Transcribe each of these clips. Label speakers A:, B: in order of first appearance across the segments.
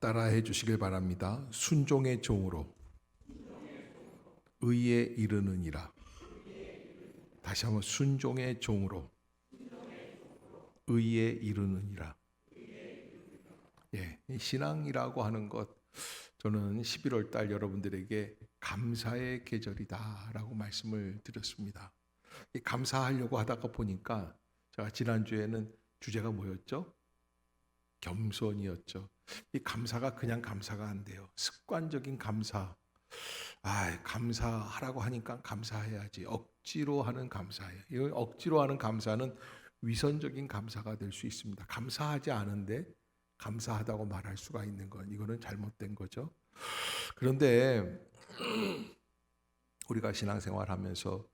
A: 따라해 주시길 바랍니다. 순종의 종으로 의에 이르느니라. 다시 한번 순종의 종으로 의에 이르느니라. 이 신앙이라고 하는 것, 저는 11월 달 여러분들에게 감사의 계절이다라고 말씀을 드렸습니다. 감사하려고 하다가 보니까 제가 지난주에는 주제가 뭐였죠? 겸손이었죠. 이 감사가 그냥 감사가 안 돼요. 습관적인 감사. 감사하라고 하니까 감사해야지. 억지로 하는 감사예요. 이 억지로 하는 감사는 위선적인 감사가 될 수 있습니다. 감사하지 않은데 감사하다고 말할 수가 있는 건 이거는 잘못된 거죠. 그런데 우리가 신앙생활하면서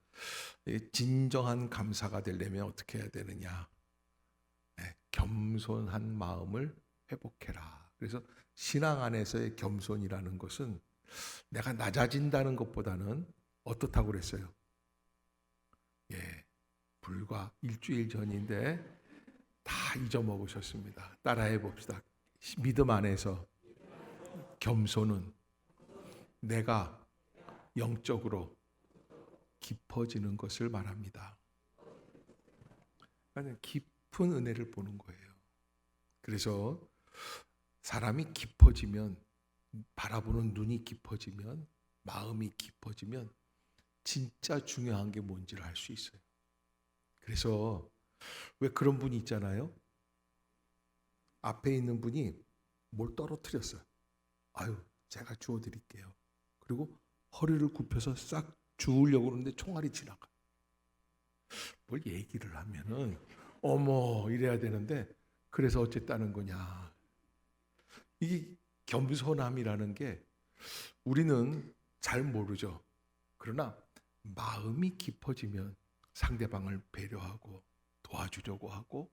A: 진정한 감사가 되려면 어떻게 해야 되느냐? 겸손한 마음을 회복해라. 그래서 신앙 안에서의 겸손이라는 것은 내가 낮아진다는 것보다는 어떻다고 그랬어요? 불과 일주일 전인데 다 잊어먹으셨습니다. 따라해 봅시다. 믿음 안에서 겸손은 내가 영적으로 깊어지는 것을 말합니다. 그러니까 깊은 은혜를 보는 거예요. 그래서 사람이 깊어지면, 바라보는 눈이 깊어지면, 마음이 깊어지면 진짜 중요한 게 뭔지를 알 수 있어요. 그래서 왜 그런 분이 있잖아요. 앞에 있는 분이 뭘 떨어뜨렸어요. 제가 주워드릴게요. 그리고 허리를 굽혀서 싹 주우려고 그러는데 총알이 지나가. 뭘 얘기를 하면은 어머 이래야 되는데, 그래서 어쨌다는 거냐. 이게 겸손함이라는 게 우리는 잘 모르죠. 그러나 마음이 깊어지면 상대방을 배려하고 도와주려고 하고,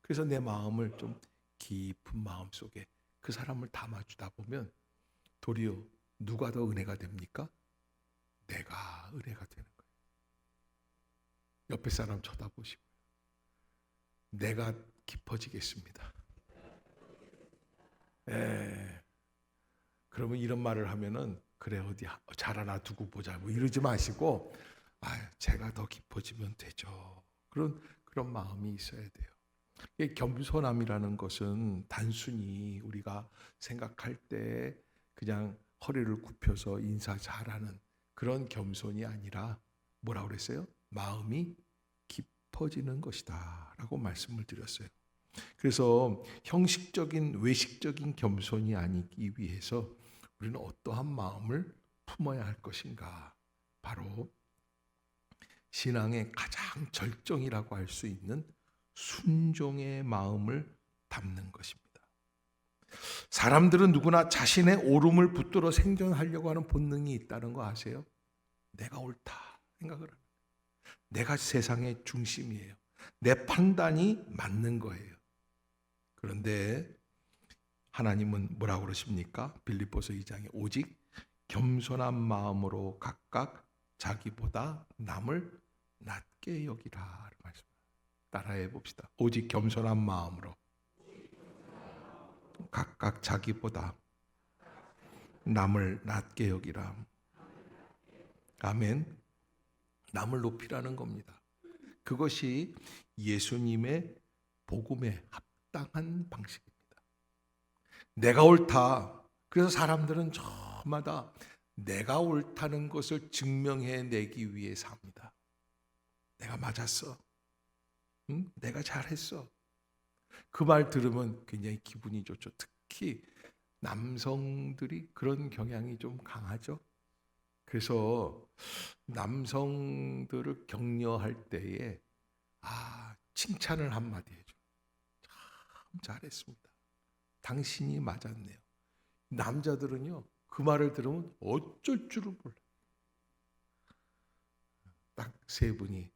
A: 그래서 내 마음을 좀 깊은 마음 속에 그 사람을 담아주다 보면 도리어 누가 더 은혜가 됩니까? 내가 은혜가 되는 거예요. 옆에 사람 쳐다보시고요. 내가 깊어지겠습니다. 그러면 이런 말을 하면은 그래 어디 잘 하나 두고 보자 뭐 이러지 마시고 제가 더 깊어지면 되죠. 그런 마음이 있어야 돼요. 겸손함이라는 것은 단순히 우리가 생각할 때 그냥 허리를 굽혀서 인사 잘하는 그런 겸손이 아니라 뭐라고 그랬어요? 마음이 깊어지는 것이다 라고 말씀을 드렸어요. 그래서 형식적인 외식적인 겸손이 아니기 위해서 우리는 어떠한 마음을 품어야 할 것인가? 바로 신앙의 가장 절정이라고 할 수 있는 순종의 마음을 담는 것입니다. 사람들은 누구나 자신의 옳음을 붙들어 생존하려고 하는 본능이 있다는 거 아세요? 내가 옳다 생각을 합니다. 내가 세상의 중심이에요. 내 판단이 맞는 거예요. 그런데 하나님은 뭐라고 그러십니까? 빌립보서 2장에 오직 겸손한 마음으로 각각 자기보다 남을 낮게 여기라 말씀. 따라해 봅시다. 오직 겸손한 마음으로 각각 자기보다 남을 낮게 여기라. 아멘. 남을 높이라는 겁니다. 그것이 예수님의 복음에 합당한 방식입니다. 내가 옳다. 그래서 사람들은 저마다 내가 옳다는 것을 증명해내기 위해 삽니다. 내가 맞았어. 내가 잘했어. 그 말 들으면 굉장히 기분이 좋죠. 특히 남성들이 그런 경향이 좀 강하죠. 그래서 남성들을 격려할 때에 칭찬을 한마디 해줘. 참 잘했습니다. 당신이 맞았네요. 남자들은요 그 말을 들으면 어쩔 줄을 몰라. 딱 세 분이,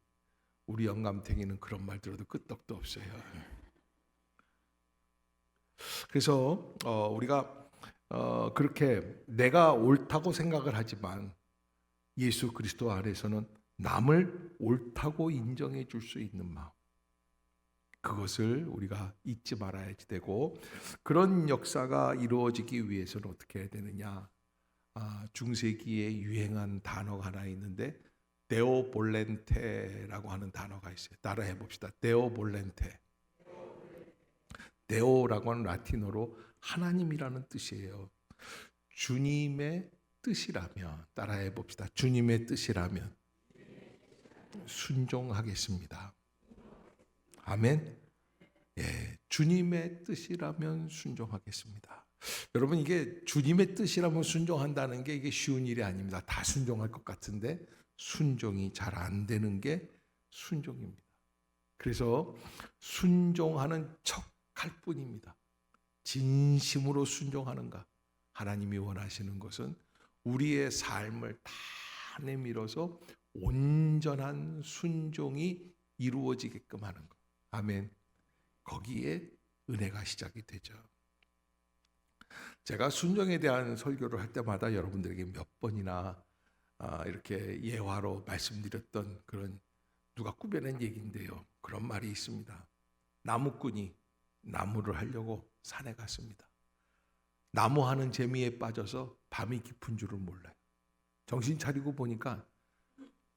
A: 우리 영감탱이는 그런 말 들어도 끄떡도 없어요. 그래서 우리가 그렇게 내가 옳다고 생각을 하지만 예수 그리스도 안에서는 남을 옳다고 인정해 줄 수 있는 마음, 그것을 우리가 잊지 말아야 되고, 그런 역사가 이루어지기 위해서는 어떻게 해야 되느냐? 중세기에 유행한 단어가 하나 있는데 데오볼렌테라고 하는 단어가 있어요. 따라해 봅시다. 데오볼렌테. 데오라고 하는 라틴어로 하나님이라는 뜻이에요. 주님의 뜻이라면, 따라해 봅시다. 주님의 뜻이라면 순종하겠습니다. 아멘. 예, 주님의 뜻이라면 순종하겠습니다. 여러분, 이게 주님의 뜻이라면 순종한다는 게 이게 쉬운 일이 아닙니다. 다 순종할 것 같은데 순종이 잘 안 되는 게 순종입니다. 그래서 순종하는 척할 뿐입니다. 진심으로 순종하는가? 하나님이 원하시는 것은 우리의 삶을 다 내밀어서 온전한 순종이 이루어지게끔 하는 것. 아멘. 거기에 은혜가 시작이 되죠. 제가 순종에 대한 설교를 할 때마다 여러분들에게 몇 번이나 이렇게 예화로 말씀드렸던 그런 누가 꾸며낸 얘기인데요. 그런 말이 있습니다. 나무꾼이 나무를 하려고 산에 갔습니다. 나무하는 재미에 빠져서 밤이 깊은 줄을 몰라요. 정신 차리고 보니까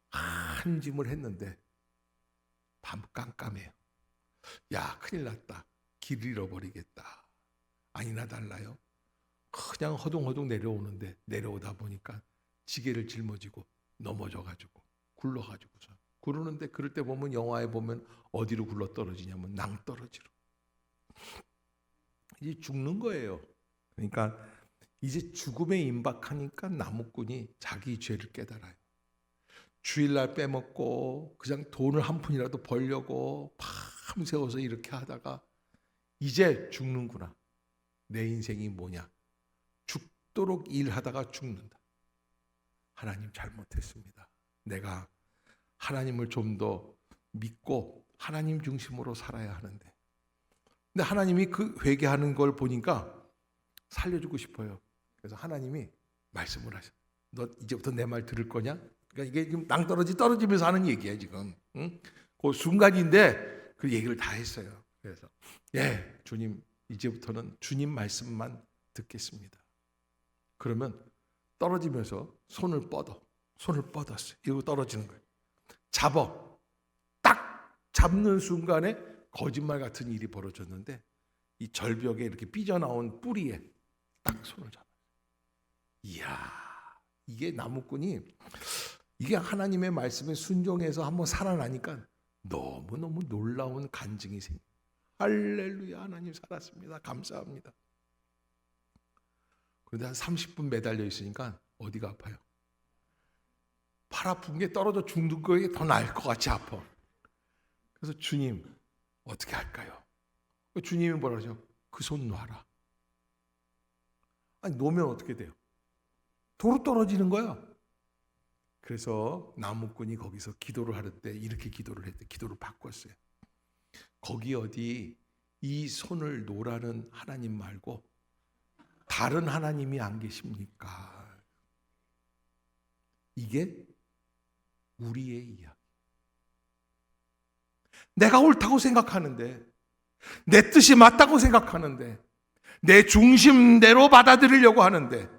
A: 한 짐을 했는데 밤 깜깜해요. 야, 큰일 났다. 길 잃어버리겠다. 아니나 달라요. 그냥 허둥허둥 내려오는데 내려오다 보니까 지게를 짊어지고 넘어져가지고 굴러가지고서 구르는데, 그럴 때 보면 영화에 보면 어디로 굴러 떨어지냐면 낭떠러지로. 이제 죽는 거예요. 그러니까 이제 죽음에 임박하니까 나무꾼이 자기 죄를 깨달아요. 주일날 빼먹고 그냥 돈을 한 푼이라도 벌려고 밤새워서 이렇게 하다가 이제 죽는구나. 내 인생이 뭐냐. 죽도록 일하다가 죽는다. 하나님 잘못했습니다. 내가 하나님을 좀 더 믿고 하나님 중심으로 살아야 하는데. 근데 하나님이 그 회개하는 걸 보니까 살려주고 싶어요. 그래서 하나님이 말씀을 하셔. 너 이제부터 내 말 들을 거냐? 그러니까 이게 지금 낭떠러지 떨어지면서 하는 얘기야 지금. 응? 그 순간인데 그 얘기를 다 했어요. 그래서 예, 주님 이제부터는 주님 말씀만 듣겠습니다. 그러면 떨어지면서 손을 뻗었어요. 이러고 떨어지는 거예요. 딱 잡는 순간에 거짓말 같은 일이 벌어졌는데 이 절벽에 이렇게 삐져나온 뿌리에 딱 손을 잡아요. 이야, 이게 나무꾼이 이게 하나님의 말씀에 순종해서 한번 살아나니까 너무너무 놀라운 간증이 생겨요. 할렐루야, 하나님 살았습니다. 감사합니다. 그런데 한 30분 매달려 있으니까 어디가 아파요? 팔 아픈 게 떨어져 죽는 거에 더 나을 것 같이 아파. 그래서 주님 어떻게 할까요? 주님이 뭐라 하죠? 그 손 놔라. 아니 놓으면 어떻게 돼요? 도로 떨어지는 거야. 그래서 나무꾼이 거기서 기도를 할 때 이렇게 기도를 했대. 기도를 바꿨어요. 거기 어디 이 손을 놓으라는 하나님 말고 다른 하나님이 안 계십니까? 이게 우리의 이야기. 내가 옳다고 생각하는데, 내 뜻이 맞다고 생각하는데, 내 중심대로 받아들이려고 하는데,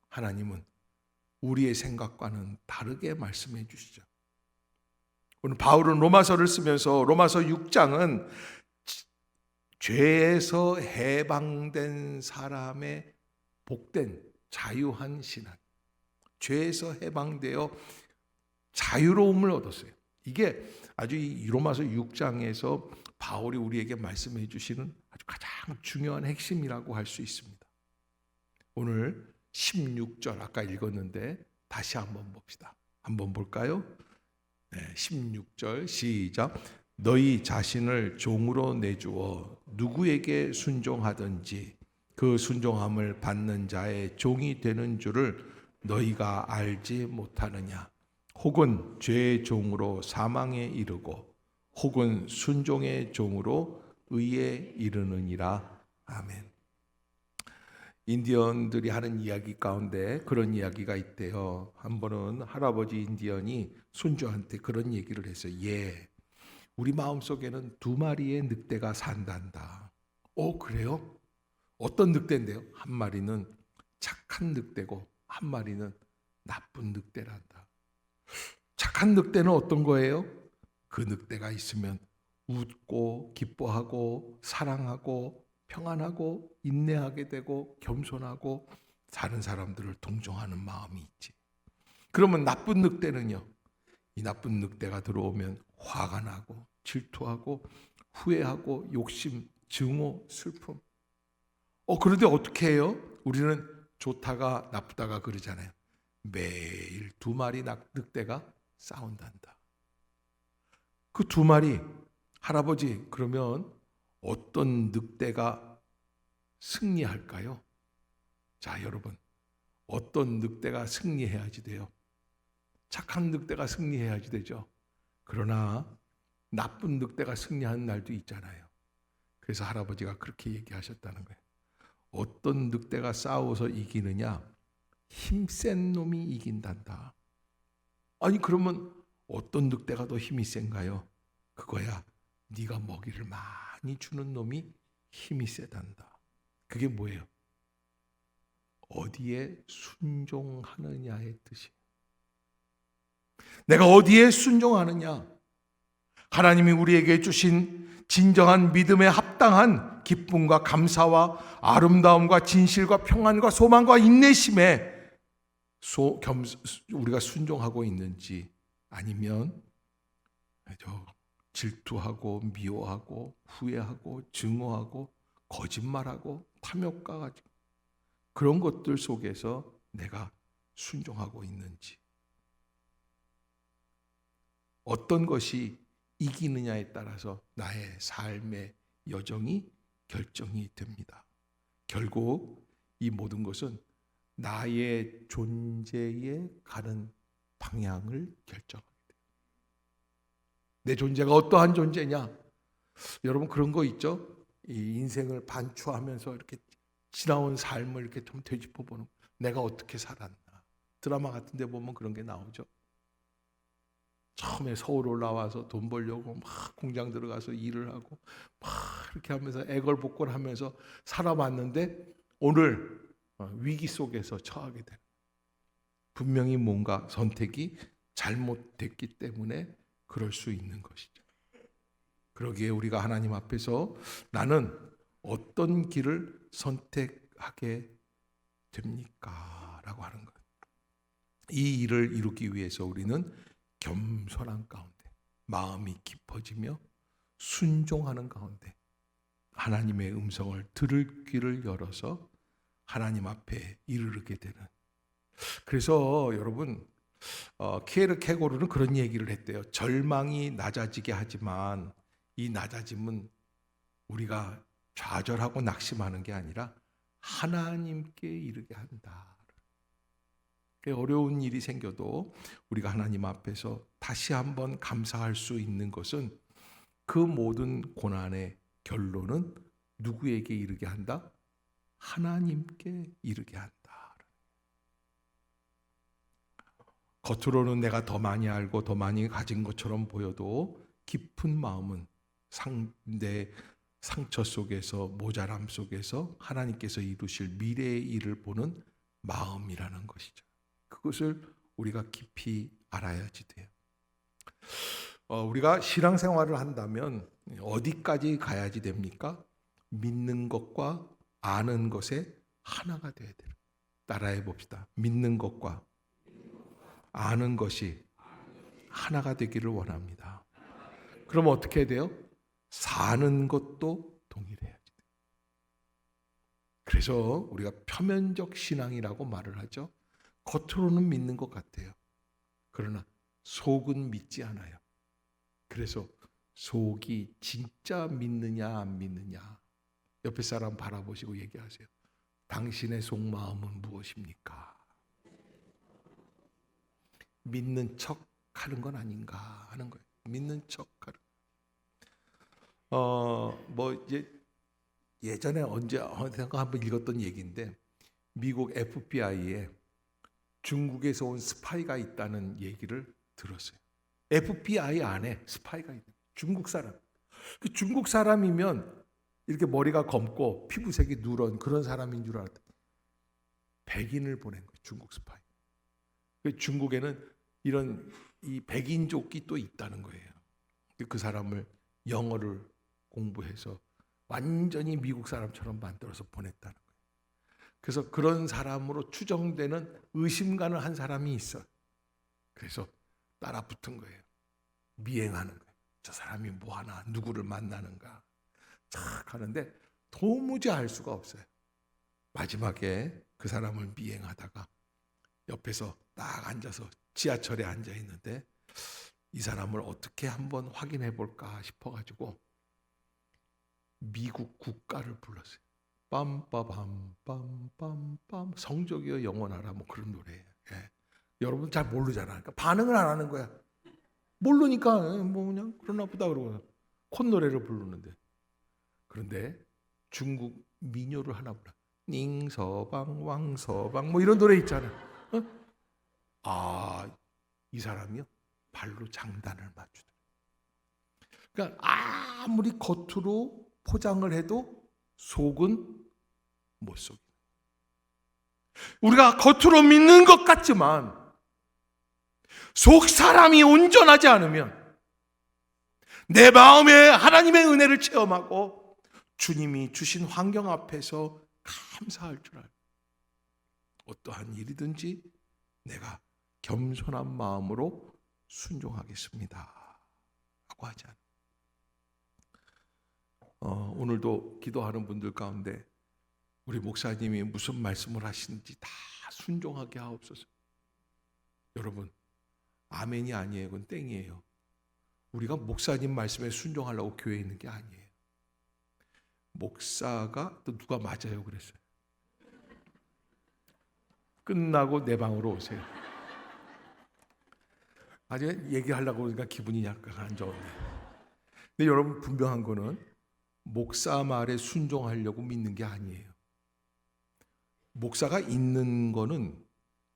A: 하나님은 우리의 생각과는 다르게 말씀해 주시죠. 오늘 바울은 로마서를 쓰면서 로마서 6장은 죄에서 해방된 사람의 복된 자유한 신앙, 죄에서 해방되어 자유로움을 얻었어요. 이게 아주 이 로마서 6장에서 바울이 우리에게 말씀해 주시는 아주 가장 중요한 핵심이라고 할 수 있습니다. 오늘 16절 아까 읽었는데 다시 한번 봅시다. 한번 볼까요? 네, 16절 시작. 너희 자신을 종으로 내주어 누구에게 순종하든지 그 순종함을 받는 자의 종이 되는 줄을 너희가 알지 못하느냐. 혹은 죄의 종으로 사망에 이르고 혹은 순종의 종으로 의에 이르느니라. 아멘. 인디언들이 하는 이야기 가운데 그런 이야기가 있대요. 한 번은 할아버지 인디언이 손주한테 그런 얘기를 했어요. 예, 우리 마음속에는 두 마리의 늑대가 산단다. 그래요? 어떤 늑대인데요? 한 마리는 착한 늑대고 한 마리는 나쁜 늑대란다. 착한 늑대는 어떤 거예요? 그 늑대가 있으면 웃고 기뻐하고 사랑하고 평안하고 인내하게 되고 겸손하고 다른 사람들을 동정하는 마음이 있지. 그러면 나쁜 늑대는요, 이 나쁜 늑대가 들어오면 화가 나고 질투하고 후회하고 욕심, 증오, 슬픔. 그런데 어떻게 해요? 우리는 좋다가 나쁘다가 그러잖아요. 매일 두 마리 늑대가 싸운단다. 그 두 마리, 할아버지, 그러면 어떤 늑대가 승리할까요? 자, 여러분, 어떤 늑대가 승리해야지 돼요? 착한 늑대가 승리해야지 되죠. 그러나 나쁜 늑대가 승리하는 날도 있잖아요. 그래서 할아버지가 그렇게 얘기하셨다는 거예요. 어떤 늑대가 싸워서 이기느냐? 힘센 놈이 이긴단다. 아니, 그러면 어떤 늑대가 더 힘이 센가요? 그거야, 네가 먹이를 많이 주는 놈이 힘이 세단다. 그게 뭐예요? 어디에 순종하느냐의 뜻이에요. 내가 어디에 순종하느냐? 하나님이 우리에게 주신 진정한 믿음에 합당한 기쁨과 감사와 아름다움과 진실과 평안과 소망과 인내심에 우리가 순종하고 있는지, 아니면 질투하고 미워하고 후회하고 증오하고 거짓말하고 탐욕과 가지고 그런 것들 속에서 내가 순종하고 있는지, 어떤 것이 이기느냐에 따라서 나의 삶의 여정이 결정이 됩니다. 결국 이 모든 것은 나의 존재에 가는 방향을 결정하게 돼요. 내 존재가 어떠한 존재냐? 여러분, 그런 거 있죠? 이 인생을 반추하면서 이렇게 지나온 삶을 이렇게 좀 되짚어 보는, 내가 어떻게 살았나. 드라마 같은 데 보면 그런 게 나오죠. 처음에 서울 올라와서 돈 벌려고 막 공장 들어가서 일을 하고 막 이렇게 하면서 애걸복걸하면서 살아왔는데 오늘 위기 속에서 처하게 되는, 분명히 뭔가 선택이 잘못됐기 때문에 그럴 수 있는 것이죠. 그러기에 우리가 하나님 앞에서 나는 어떤 길을 선택하게 됩니까? 라고 하는 것. 이 일을 이루기 위해서 우리는 겸손한 가운데, 마음이 깊어지며 순종하는 가운데 하나님의 음성을 들을 귀를 열어서 하나님 앞에 이르게 되는. 그래서 여러분, 키에르케고르는 그런 얘기를 했대요. 절망이 낮아지게 하지만 이 낮아짐은 우리가 좌절하고 낙심하는 게 아니라 하나님께 이르게 한다. 어려운 일이 생겨도 우리가 하나님 앞에서 다시 한번 감사할 수 있는 것은, 그 모든 고난의 결론은 누구에게 이르게 한다? 하나님께 이르게 한다. 겉으로는 내가 더 많이 알고 더 많이 가진 것처럼 보여도 깊은 마음은 내 상처 속에서, 모자람 속에서 하나님께서 이루실 미래의 일을 보는 마음이라는 것이죠. 그것을 우리가 깊이 알아야지 돼요. 우리가 신앙생활을 한다면 어디까지 가야지 됩니까? 믿는 것과 아는 것에 하나가 돼야 돼요. 따라해 봅시다. 믿는 것과 아는 것이 하나가 되기를 원합니다. 그럼 어떻게 해야 돼요? 사는 것도 동일해야지 돼요. 그래서 우리가 표면적 신앙이라고 말을 하죠. 겉으로는 믿는 것 같아요. 그러나 속은 믿지 않아요. 그래서 속이 진짜 믿느냐 안 믿느냐, 옆에 사람 바라보시고 얘기하세요. 당신의 속마음은 무엇입니까? 믿는 척 하는 건 아닌가 하는 거예요. 믿는 척 하는. 이제 예전에 어디선가 한번 읽었던 얘기인데, 미국 FBI에 중국에서 온 스파이가 있다는 얘기를 들었어요. FBI 안에 스파이가 있는. 중국 사람. 그 중국 사람이면 이렇게 머리가 검고 피부색이 누런 그런 사람인 줄 알았더니 백인을 보낸 거예요. 중국 스파이. 중국에는 이런 이 백인족이 또 있다는 거예요. 그 사람을 영어를 공부해서 완전히 미국 사람처럼 만들어서 보냈다는 거예요. 그래서 그런 사람으로 추정되는 의심가는 한 사람이 있어요. 그래서 따라 붙은 거예요. 미행하는 거예요. 저 사람이 뭐 하나, 누구를 만나는가 착 하는데 도무지 알 수가 없어요. 마지막에 그 사람을 미행하다가 옆에서 딱 앉아서 지하철에 앉아 있는데 이 사람을 어떻게 한번 확인해 볼까 싶어가지고 미국 국가를 불렀어요. 빰빠밤 빰빰빰 성적이여 영원하라 뭐 그런 노래예요. 예. 여러분 잘 모르잖아. 그러니까 반응을 안 하는 거야. 모르니까 뭐 그냥 그러나 보다 그러고 콧노래를 부르는데 그런데 중국 민요를 하나 불러. 닝서방 왕서방 뭐 이런 노래 있잖아. 어? 아, 이 사람이요 발로 장단을 맞추더라. 그러니까 아무리 겉으로 포장을 해도 속은 못 속이는. 우리가 겉으로 믿는 것 같지만 속 사람이 온전하지 않으면 내 마음에 하나님의 은혜를 체험하고 주님이 주신 환경 앞에서 감사할 줄 알고 어떠한 일이든지 내가 겸손한 마음으로 순종하겠습니다 라고 하지 않아요. 오늘도 기도하는 분들 가운데 우리 목사님이 무슨 말씀을 하시는지 다 순종하게 하옵소서. 여러분 아멘이 아니에요. 그건 땡이에요. 우리가 목사님 말씀에 순종하려고 교회에 있는 게 아니에요. 목사가 또 누가 맞아요 그랬어요. 끝나고 내 방으로 오세요. 아직 얘기하려고 그러니까 기분이 약간 안 좋은데. 근데 여러분 분명한 거는 목사 말에 순종하려고 믿는 게 아니에요. 목사가 있는 거는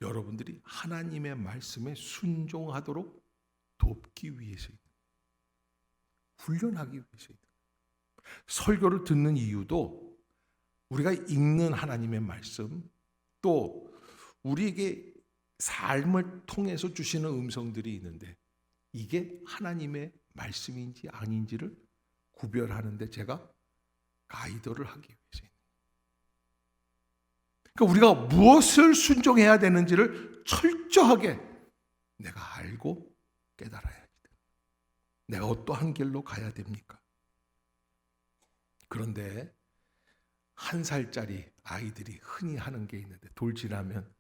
A: 여러분들이 하나님의 말씀에 순종하도록 돕기 위해서입니다. 훈련하기 위해서입니다. 설교를 듣는 이유도 우리가 읽는 하나님의 말씀 또 우리에게 삶을 통해서 주시는 음성들이 있는데 이게 하나님의 말씀인지 아닌지를 구별하는데 제가 가이드를 하기 위해서입니다. 그러니까 우리가 무엇을 순종해야 되는지를 철저하게 내가 알고 깨달아야 합니다. 내가 어떠한 길로 가야 됩니까? 그런데 1살짜리 아이들이 흔히 하는 게 있는데 돌 지나면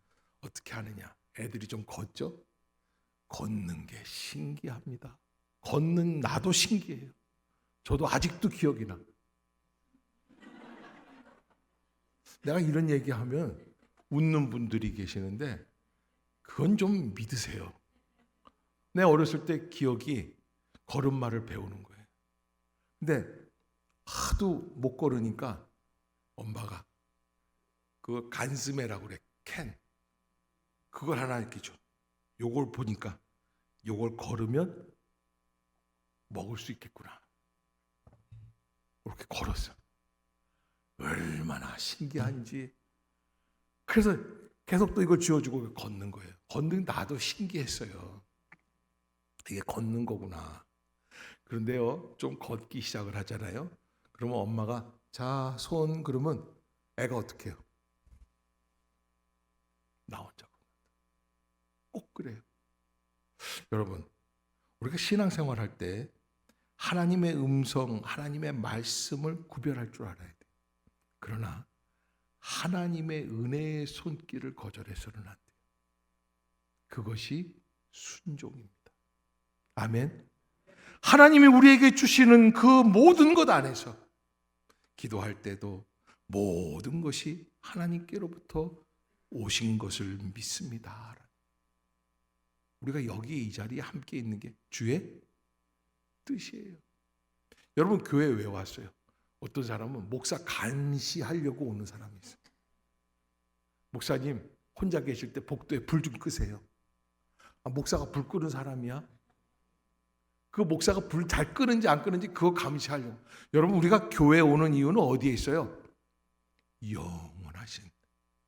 A: 어떻게 하느냐? 애들이 좀 걷죠? 걷는 게 신기합니다. 걷는 나도 신기해요. 저도 아직도 기억이 나. 내가 이런 얘기하면 웃는 분들이 계시는데 그건 좀 믿으세요. 내 어렸을 때 기억이 걸음마를 배우는 거예요. 근데 하도 못 걸으니까 엄마가 그 간스메라고 그래. 캔. 그걸 하나 이렇게 줘. 요걸 보니까 요걸 걸으면 먹을 수 있겠구나. 이렇게 걸었어. 얼마나 신기한지. 그래서 계속 또 이걸 쥐어주고 걷는 거예요. 걷는 나도 신기했어요. 이게 걷는 거구나. 그런데요, 좀 걷기 시작을 하잖아요. 그러면 엄마가 자, 손 그러면 애가 어떻게 해요? 나 혼자 꼭 그래요. 여러분, 우리가 신앙생활 할 때 하나님의 음성, 하나님의 말씀을 구별할 줄 알아야 돼요. 그러나 하나님의 은혜의 손길을 거절해서는 안 돼요. 그것이 순종입니다. 아멘. 하나님이 우리에게 주시는 그 모든 것 안에서 기도할 때도 모든 것이 하나님께로부터 오신 것을 믿습니다. 우리가 여기 이 자리에 함께 있는 게 주의 뜻이에요. 여러분 교회에 왜 왔어요? 어떤 사람은 목사 감시하려고 오는 사람이 있어요. 목사님 혼자 계실 때 복도에 불 좀 끄세요. 목사가 불 끄는 사람이야? 그 목사가 불 잘 끄는지 안 끄는지 그거 감시하려고. 여러분, 우리가 교회 오는 이유는 어디에 있어요? 영원하신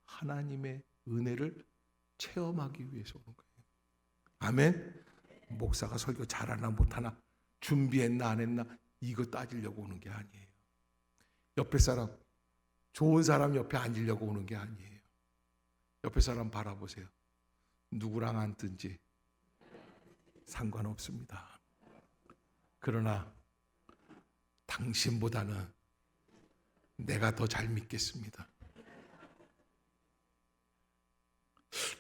A: 하나님의 은혜를 체험하기 위해서 오는 거예요. 아멘. 목사가 설교 잘하나 못하나, 준비했나 안 했나, 이거 따지려고 오는 게 아니에요. 옆에 사람, 좋은 사람 옆에 앉으려고 오는 게 아니에요. 옆에 사람 바라보세요. 누구랑 앉든지 상관없습니다. 그러나 당신보다는 내가 더 잘 믿겠습니다.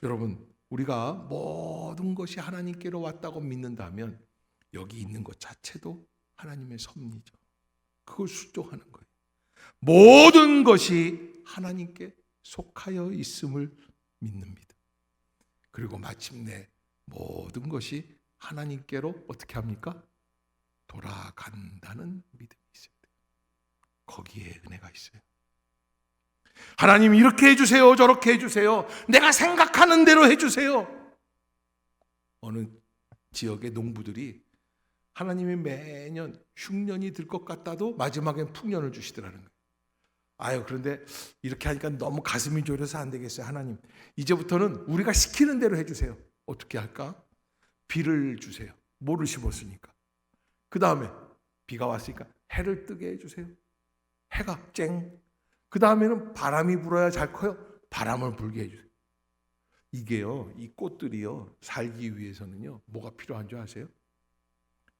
A: 여러분, 우리가 모든 것이 하나님께로 왔다고 믿는다면 여기 있는 것 자체도 하나님의 섭리죠. 그걸 수종하는 거예요. 모든 것이 하나님께 속하여 있음을 믿는 믿음. 그리고 마침내 모든 것이 하나님께로 어떻게 합니까? 돌아간다는 믿음이 있어야 돼요. 거기에 은혜가 있어요. 하나님 이렇게 해주세요, 저렇게 해주세요, 내가 생각하는 대로 해주세요. 어느 지역의 농부들이 하나님이 매년 흉년이 들 것 같다도 마지막엔 풍년을 주시더라는 거예요. 아유, 그런데 이렇게 하니까 너무 가슴이 졸여서 안 되겠어요. 하나님, 이제부터는 우리가 시키는 대로 해주세요. 어떻게 할까? 비를 주세요. 뭐를 심었으니까. 그 다음에 비가 왔으니까 해를 뜨게 해주세요. 해가 쨍. 그 다음에는 바람이 불어야 잘 커요. 바람을 불게 해주세요. 이게요, 이 꽃들이요, 살기 위해서는요, 뭐가 필요한 줄 아세요?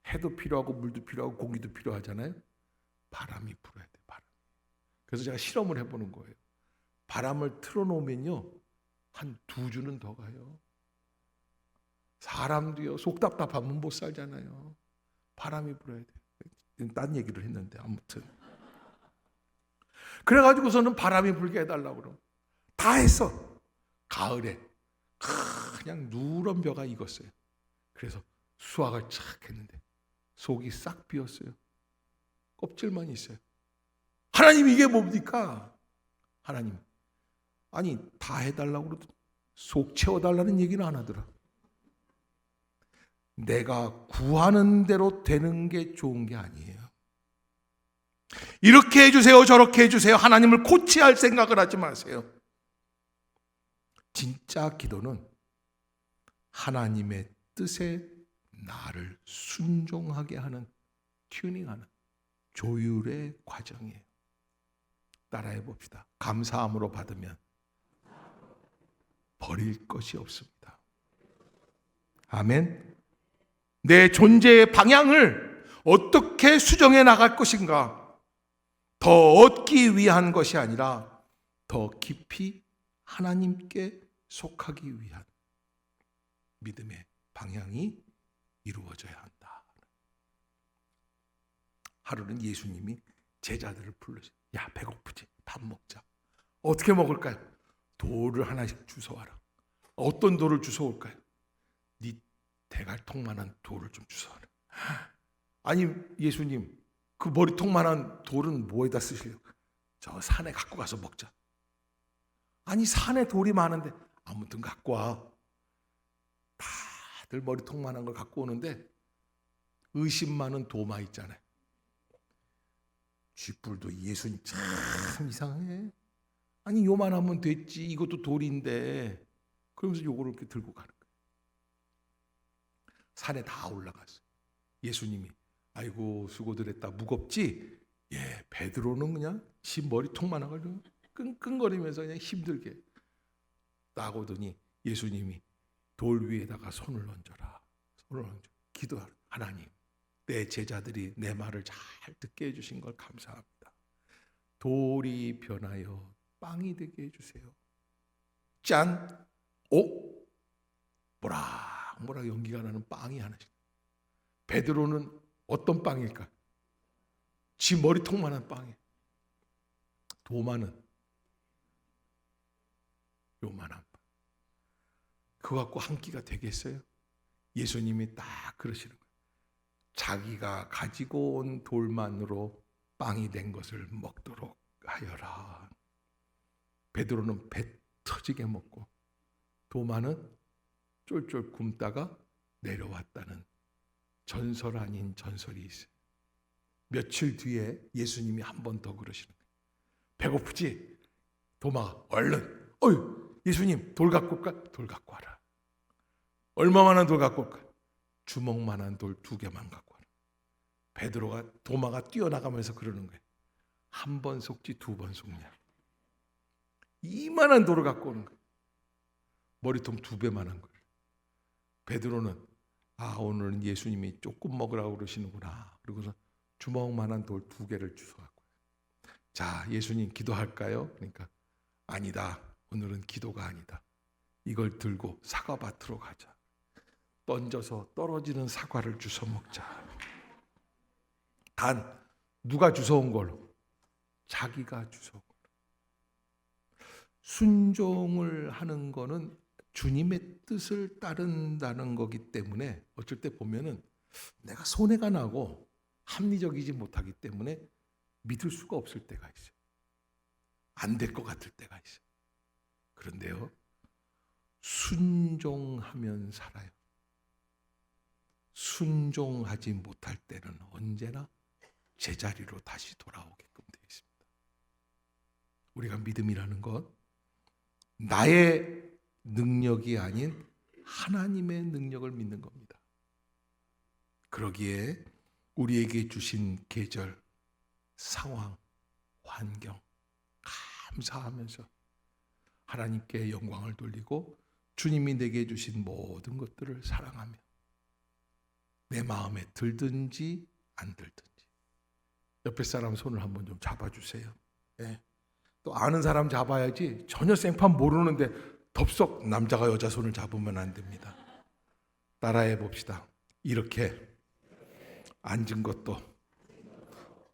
A: 해도 필요하고 물도 필요하고 공기도 필요하잖아요. 바람이 불어야 돼요. 바람. 그래서 제가 실험을 해보는 거예요. 바람을 틀어놓으면요, 한 2주는 더 가요. 사람도요, 속 답답하면 못 살잖아요. 바람이 불어야 돼요. 딴 얘기를 했는데 아무튼. 그래가지고서는 바람이 불게 해달라고 그러고 다 했어. 가을에 그냥 누런 벼가 익었어요. 그래서 수확을 착 했는데 속이 싹 비었어요. 껍질만 있어요. 하나님, 이게 뭡니까? 하나님, 아니 다 해달라고 그러더니 속 채워달라는 얘기는 안 하더라. 내가 구하는 대로 되는 게 좋은 게 아니에요. 이렇게 해주세요, 저렇게 해주세요, 하나님을 코치할 생각을 하지 마세요. 진짜 기도는 하나님의 뜻에 나를 순종하게 하는, 튜닝하는 조율의 과정이에요. 따라해 봅시다. 감사함으로 받으면 버릴 것이 없습니다. 아멘. 내 존재의 방향을 어떻게 수정해 나갈 것인가, 더 얻기 위한 것이 아니라 더 깊이 하나님께 속하기 위한 믿음의 방향이 이루어져야 한다. 하루는 예수님이 제자들을 불러서, 야, 배고프지? 밥 먹자. 어떻게 먹을까요? 돌을 하나씩 주워와라. 어떤 돌을 주워올까요? 네 대갈통만한 돌을 좀 주워와라. 아니, 예수님, 그 머리통만한 돌은 뭐에다 쓰시려고? 저 산에 갖고 가서 먹자. 아니, 산에 돌이 많은데 아무튼 갖고 와. 다들 머리통만한 걸 갖고 오는데 의심 많은 도마 있잖아요. 쥐뿔도 예수님 참 이상해. 아니, 요만하면 됐지, 이것도 돌인데. 그러면서 요거를 이렇게 들고 가는 거예요. 산에 다 올라갔어요. 예수님이, 아이고 수고들 했다, 무겁지? 예, 베드로는 그냥 지 머리통만 와가지고 끙끙거리면서 그냥 힘들게 딱 오더니 예수님이 돌 위에다가 손을 얹어라. 손을 얹어 기도하라. 하나님, 내 제자들이 내 말을 잘 듣게 해주신 걸 감사합니다. 돌이 변하여 빵이 되게 해주세요. 짠! 오! 모락모락 연기가 나는 빵이 하나씩. 베드로는 어떤 빵일까? 지 머리통만한 빵이에요. 도마는 요만한 빵. 그거 갖고 한 끼가 되겠어요? 예수님이 딱 그러시는 거예요. 자기가 가지고 온 돌만으로 빵이 된 것을 먹도록 하여라. 베드로는 배 터지게 먹고 도마는 쫄쫄 굶다가 내려왔다는 전설 아닌 전설이 있어요. 며칠 뒤에 예수님이 한 번 더 그러시는 거예요. 배고프지? 도마가 얼른, 예수님 돌 갖고 올까? 돌 갖고 와라. 얼마만한 돌 갖고 올까? 주먹만한 돌 2개만 갖고 와라. 도마가 뛰어나가면서 그러는 거예요. 한 번 속지 2번 속냐? 이만한 돌을 갖고 오는 거예요. 머리통 2배만한 거예요. 베드로는 오늘은 예수님이 조금 먹으라고 그러시는구나. 그러고서 주먹만한 돌 2개를 주워갖고, 자, 예수님 기도할까요? 그러니까 아니다. 오늘은 기도가 아니다. 이걸 들고 사과밭으로 가자. 던져서 떨어지는 사과를 주워 먹자. 단 누가 주워온 걸로? 자기가 주워온 걸로. 순종을 하는 거는 주님의 뜻을 따른다는 거기 때문에 어쩔 때 보면은 내가 손해가 나고 합리적이지 못하기 때문에 믿을 수가 없을 때가 있어요. 안 될 것 같을 때가 있어요. 그런데요, 순종하면 살아요. 순종하지 못할 때는 언제나 제자리로 다시 돌아오게끔 되어 있습니다. 우리가 믿음이라는 것, 나의 능력이 아닌 하나님의 능력을 믿는 겁니다. 그러기에 우리에게 주신 계절, 상황, 환경 감사하면서 하나님께 영광을 돌리고 주님이 내게 주신 모든 것들을 사랑하며 내 마음에 들든지 안 들든지. 옆에 사람 손을 한번 좀 잡아주세요. 네. 또 아는 사람 잡아야지. 전혀 생판 모르는데 덥석 남자가 여자 손을 잡으면 안 됩니다. 따라해 봅시다. 이렇게 앉은 것도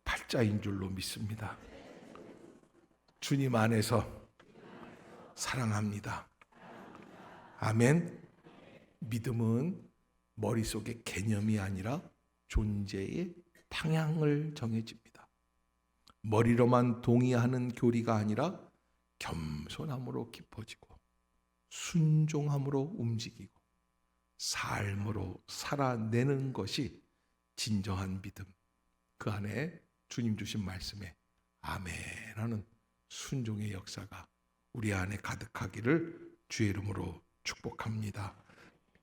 A: 팔자인 줄로 믿습니다. 주님 안에서 사랑합니다. 아멘. 믿음은 머릿속의 개념이 아니라 존재의 방향을 정해집니다. 머리로만 동의하는 교리가 아니라 겸손함으로 깊어지고 순종함으로 움직이고 삶으로 살아내는 것이 진정한 믿음. 그 안에 주님 주신 말씀에 아멘 하는 순종의 역사가 우리 안에 가득하기를 주의 이름으로 축복합니다.